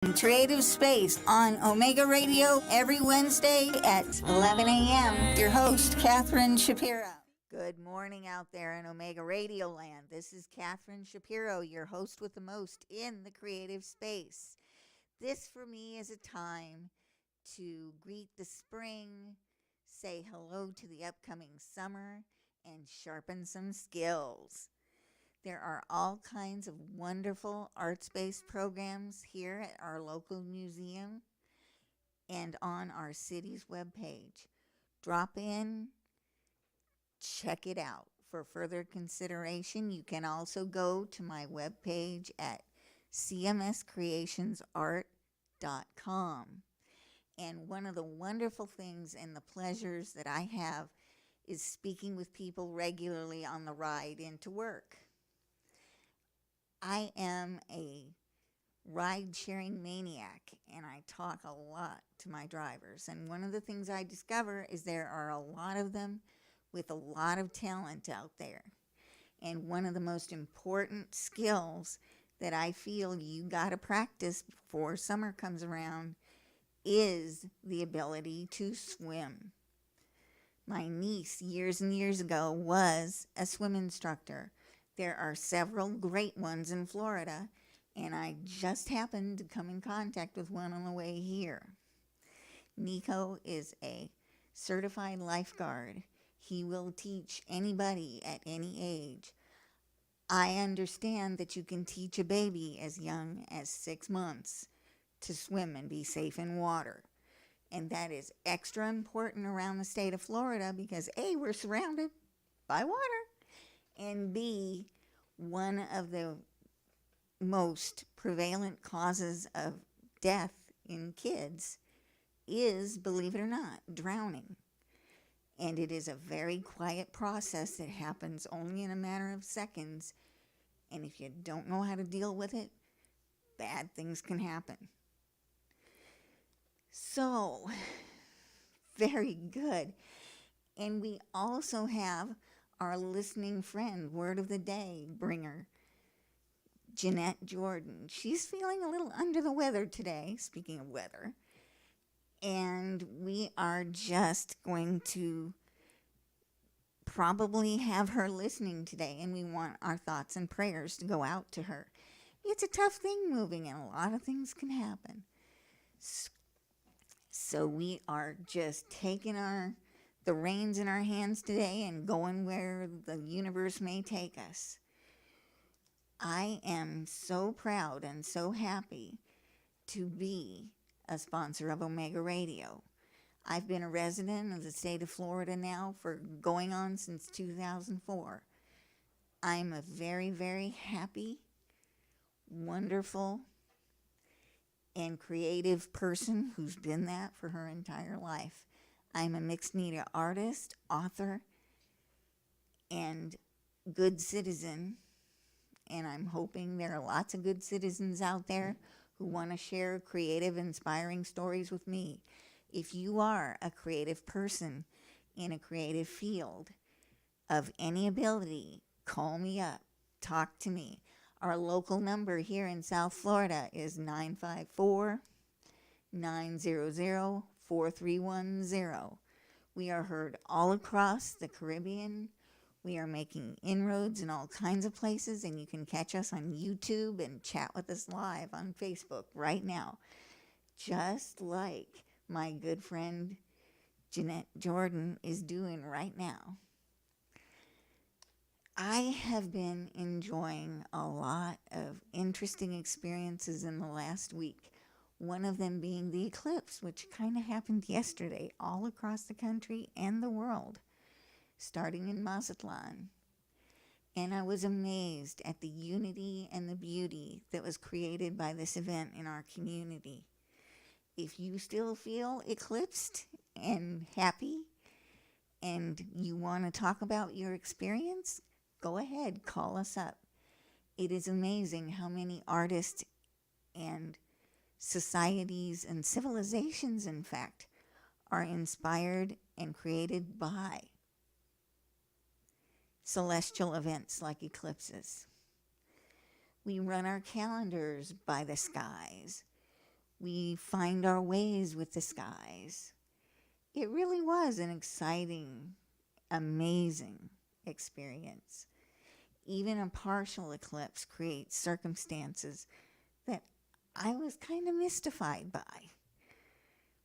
Creative Space on Omega Radio every Wednesday at 11 a.m. Your host, Catherine Shapiro. Good morning out there in Omega Radio land. This is Catherine Shapiro, your host with the most in the creative space. This for me is a time to greet the spring, say hello to the upcoming summer, and sharpen some skills. There are all kinds of wonderful arts-based programs here at our local museum and on our city's webpage. Drop in, check it out. For further consideration, you can also go to my webpage at cmscreationsart.com. And one of the wonderful things and the pleasures that I have is speaking with people regularly on the ride into work. I am a ride-sharing maniac, and I talk a lot to my drivers. And one of the things I discover is there are a lot of them with a lot of talent out there. And one of the most important skills that I feel you got to practice before summer comes around is the ability to swim. My niece, years and years ago, was a swim instructor. There are several great ones in Florida, and I just happened to come in contact with one on the way here. Nico is a certified lifeguard. He will teach anybody at any age. I understand that you can teach a baby as young as 6 months to swim and be safe in water. And that is extra important around the state of Florida because A, we're surrounded by water, and B, one of the most prevalent causes of death in kids is, believe it or not, drowning. And it is a very quiet process that happens only in a matter of seconds. And if you don't know how to deal with it, bad things can happen. So, very good. And we also have our listening friend, word of the day bringer, Jeanette Jordan. She's feeling a little under the weather today, speaking of weather. And we are just going to probably have her listening today, and we want our thoughts and prayers to go out to her. It's a tough thing moving, and a lot of things can happen. So we are just taking the reins in our hands today and going where the universe may take us. I am so proud and so happy to be a sponsor of Omega Radio. I've been a resident of the state of Florida now for going on since 2004. I'm a very, very happy, wonderful, and creative person who's been that for her entire life. I'm a mixed media artist, author, and good citizen, and I'm hoping there are lots of good citizens out there who want to share creative, inspiring stories with me. If you are a creative person in a creative field of any ability, call me up, talk to me. Our local number here in South Florida is 954-900-4310. We are heard all across the Caribbean. We are making inroads in all kinds of places, and you can catch us on YouTube and chat with us live on Facebook right now, just like my good friend Jeanette Jordan is doing right now. I have been enjoying a lot of interesting experiences in the last week, one of them being the eclipse, which kind of happened yesterday all across the country and the world, starting in Mazatlan. And I was amazed at the unity and the beauty that was created by this event in our community. If you still feel eclipsed and happy and you want to talk about your experience, go ahead, call us up. It is amazing how many artists and societies and civilizations, in fact, are inspired and created by celestial events like eclipses. We run our calendars by the skies. We find our ways with the skies. It really was an exciting, amazing experience. Even a partial eclipse creates circumstances that I was kind of mystified by.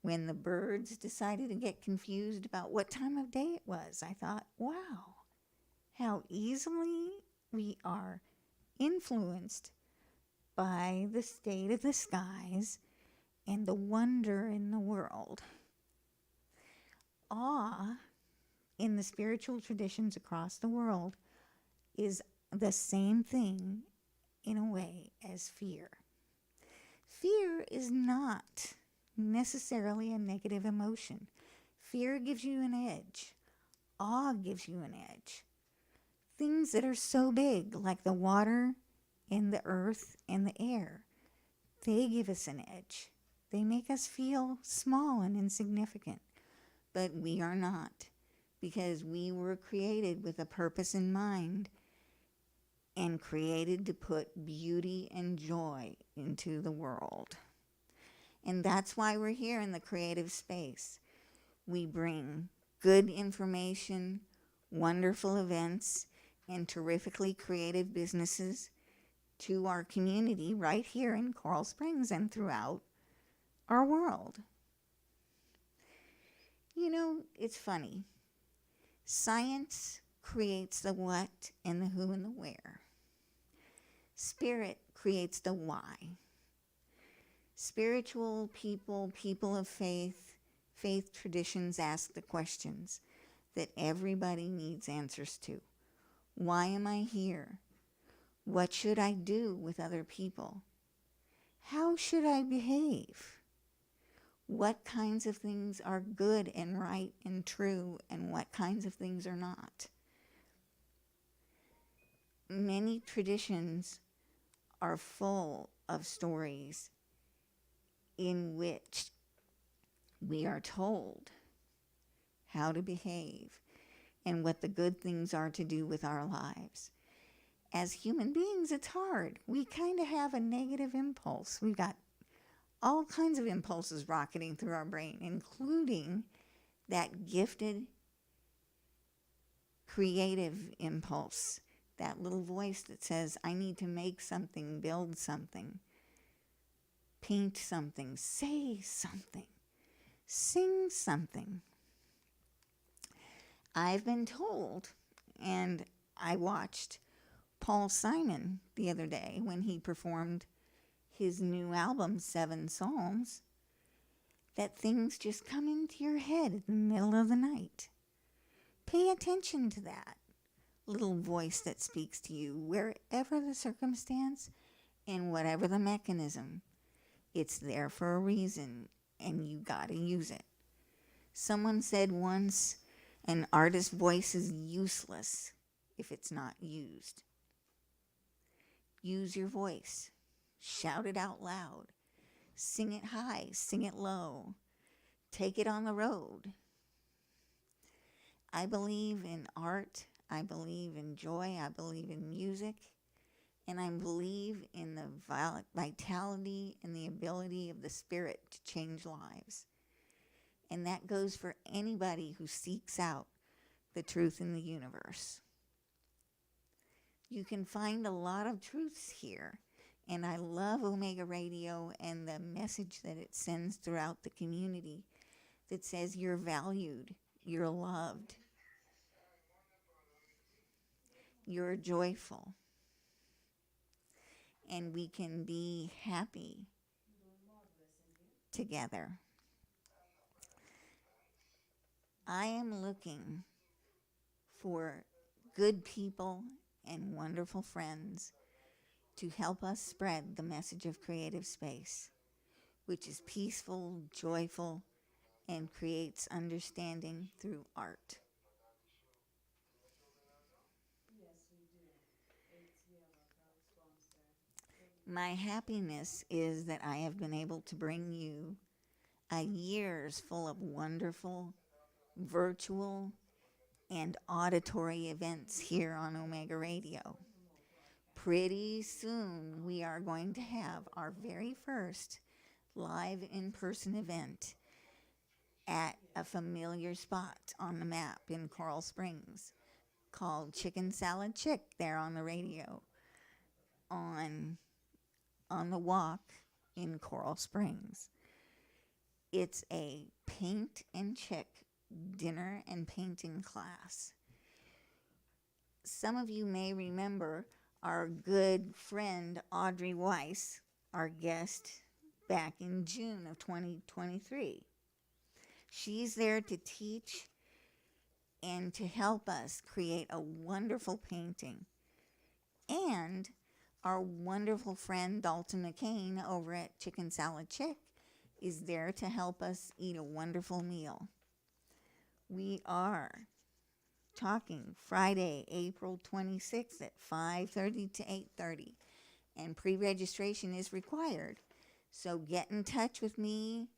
When the birds decided to get confused about what time of day it was, I thought, wow, how easily we are influenced by the state of the skies and the wonder in the world. Awe in the spiritual traditions across the world is the same thing in a way as fear. Fear is not necessarily a negative emotion. Fear gives you an edge. Awe gives you an edge. Things that are so big, like the water and the earth and the air, they give us an edge. They make us feel small and insignificant. But we are not, because we were created with a purpose in mind and created to put beauty and joy into the world. And that's why we're here in the creative space. We bring good information, wonderful events, and terrifically creative businesses to our community right here in Coral Springs and throughout our world. You know, it's funny. Science creates the what and the who and the where. Spirit creates the why. Spiritual people, people of faith, faith traditions ask the questions that everybody needs answers to. Why am I here? What should I do with other people? How should I behave? What kinds of things are good and right and true, and what kinds of things are not? Many traditions are full of stories in which we are told how to behave and what the good things are to do with our lives. As human beings, it's hard. We kind of have a negative impulse. We've got all kinds of impulses rocketing through our brain, including that gifted, creative impulse, that little voice that says, I need to make something, build something, paint something, say something, sing something. I've been told, and I watched Paul Simon the other day when he performed his new album, 7 Psalms, that things just come into your head in the middle of the night. Pay attention to that little voice that speaks to you, wherever the circumstance and whatever the mechanism. It's there for a reason, and you gotta use it. Someone said once, an artist's voice is useless if it's not used. Use your voice. Shout it out loud. Sing it high, sing it low. Take it on the road. I believe in art. I believe in joy. I believe in music. And I believe in the vitality and the ability of the spirit to change lives. And that goes for anybody who seeks out the truth in the universe. You can find a lot of truths here. And I love Omega Radio and the message that it sends throughout the community that says you're valued, you're loved, you're joyful, and we can be happy together. I am looking for good people and wonderful friends to help us spread the message of creative space, which is peaceful, joyful, and creates understanding through art. My happiness is that I have been able to bring you a year's full of wonderful virtual and auditory events here on Omega Radio. Pretty soon we are going to have our very first live in-person event at a familiar spot on the map in Coral Springs called Chicken Salad Chick there on the radio on the walk in Coral Springs. It's a paint and chick dinner and painting class. Some of you may remember our good friend Audrey Weiss, our guest back in June of 2023. She's there to teach and to help us create a wonderful painting. And our wonderful friend Dalton McCain over at Chicken Salad Chick is there to help us eat a wonderful meal. We are talking Friday, April 26th at 5:30 to 8:30, and pre-registration is required. So get in touch with me,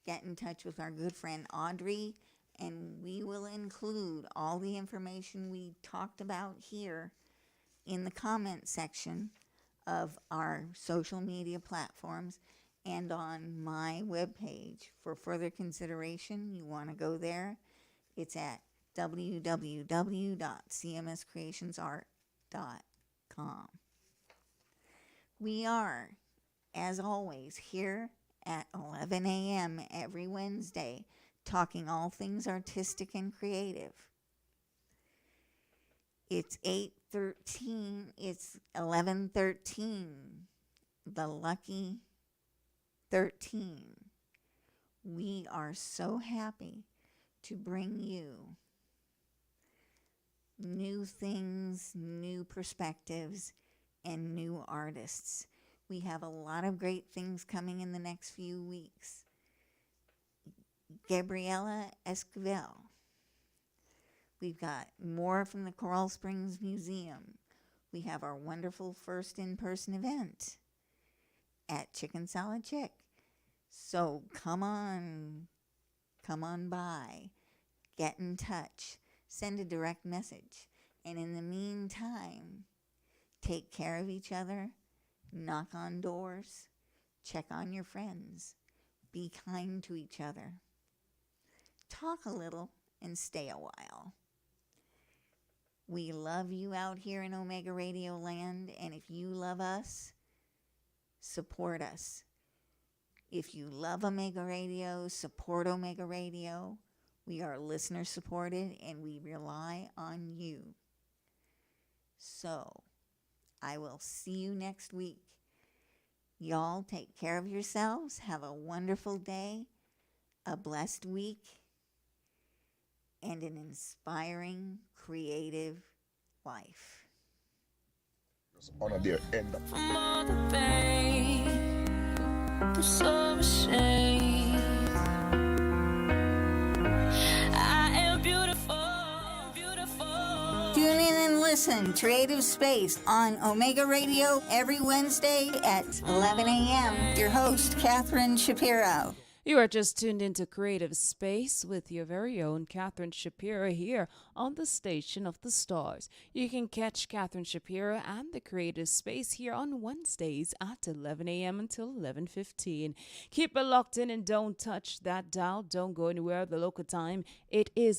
get in touch with our good friend Audrey, and we will include all the information we talked about here in the comment section of our social media platforms and on my webpage. For further consideration, you want to go there. It's at www.cmscreationsart.com. We are, as always, here at 11 a.m. every Wednesday, talking all things artistic and creative. It's 8:13, it's 11:13, the lucky 13. We are so happy to bring you new things, new perspectives, and new artists. We have a lot of great things coming in the next few weeks. Gabriela Esquivel. We've got more from the Coral Springs Museum. We have our wonderful first in-person event at Chicken Salad Chick. So come on by, get in touch, send a direct message. And in the meantime, take care of each other, knock on doors, check on your friends, be kind to each other, talk a little, and stay a while. We love you out here in Omega Radio Land, and if you love us, support us. If you love Omega Radio, support Omega Radio. We are listener supported, and we rely on you. So, I will see you next week. Y'all take care of yourselves. Have a wonderful day, a blessed week, and an inspiring, creative life. On their end. From all the pain, I'm so ashamed. I am beautiful, beautiful. Tune in and listen. Creative Space on Omega Radio every Wednesday at 11 a.m. Your host, Catherine Shapiro. You are just tuned into Creative Space with your very own Catherine Shapiro here on the Station of the Stars. You can catch Catherine Shapiro and the Creative Space here on Wednesdays at 11 a.m. until 11:15. Keep it locked in and don't touch that dial. Don't go anywhere. The local time, it is